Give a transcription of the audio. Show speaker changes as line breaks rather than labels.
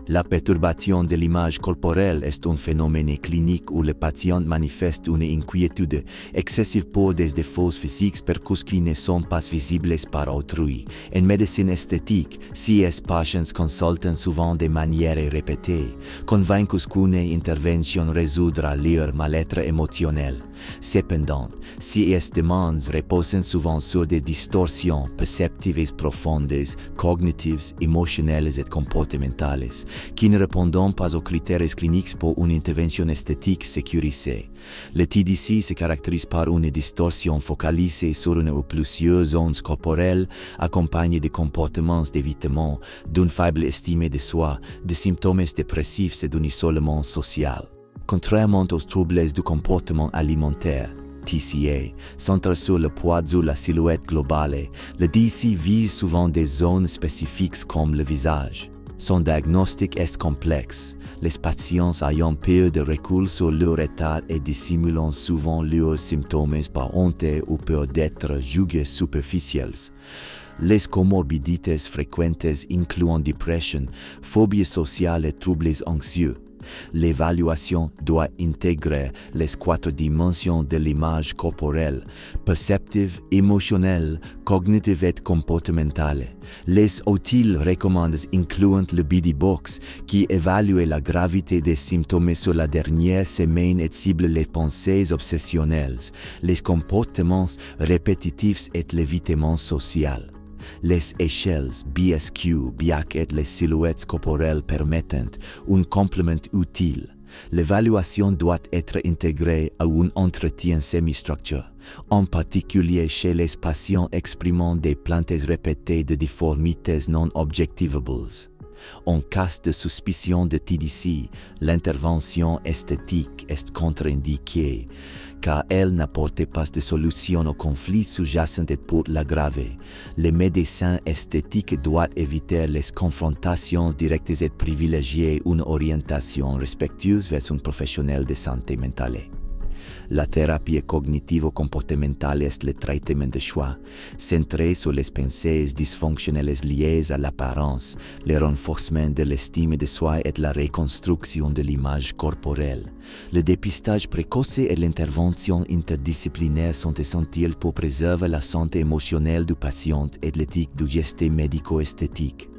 La perturbation de l'image corporelle est un phénomène clinique où le patient manifeste une inquiétude excessive pour des défauts physiques qui ne sont pas visibles par autrui. En médecine esthétique, ces patients consultent souvent de manière répétée, convaincus qu'une intervention résoudra leur mal-être émotionnel. Cependant, ces demandes reposent souvent sur des distorsions perceptives profondes, cognitives, émotionnelles et comportementales, qui ne répondent pas aux critères cliniques pour une intervention esthétique sécurisée. Le TDC se caractérise par une distorsion focalisée sur une ou plusieurs zones corporelles, accompagnée de comportements d'évitement, d'une faible estime de soi, de symptômes dépressifs et d'un isolement social. Contrairement aux troubles du comportement alimentaire, TCA, centré sur le poids ou la silhouette globale, le TDC vise souvent des zones spécifiques comme le visage. Son diagnostic est complexe. Les patients ayant peu de recul sur leur état et dissimulant souvent leurs symptômes par honte ou peur d'être jugés superficiels. Les comorbidités fréquentes incluant dépression, phobie sociale et troubles anxieux. L'évaluation doit intégrer les 4 dimensions de l'image corporelle, perceptive, émotionnelle, cognitive et comportementale. Les outils recommandés incluent le BD Box, qui évalue la gravité des symptômes sur la dernière semaine et cible les pensées obsessionnelles, les comportements répétitifs et l'évitement social. Les échelles BSQ, BIAC et les silhouettes corporelles permettent un complément utile. L'évaluation doit être intégrée à un entretien semi-structuré, en particulier chez les patients exprimant des plaintes répétées de déformités non objectivables. En cas de suspicion de TDC, l'intervention esthétique est contre-indiquée, car elle n'apporte pas de solution au conflit sous-jacent pour l'aggraver. Les médecins esthétiques doivent éviter les confrontations directes et privilégier une orientation respectueuse vers un professionnel de santé mentale. La thérapie cognitivo-comportementale est le traitement de choix, centré sur les pensées dysfonctionnelles liées à l'apparence, le renforcement de l'estime de soi et la reconstruction de l'image corporelle. Le dépistage précoce et l'intervention interdisciplinaire sont essentielles pour préserver la santé émotionnelle du patient et l'éthique du geste médico-esthétique.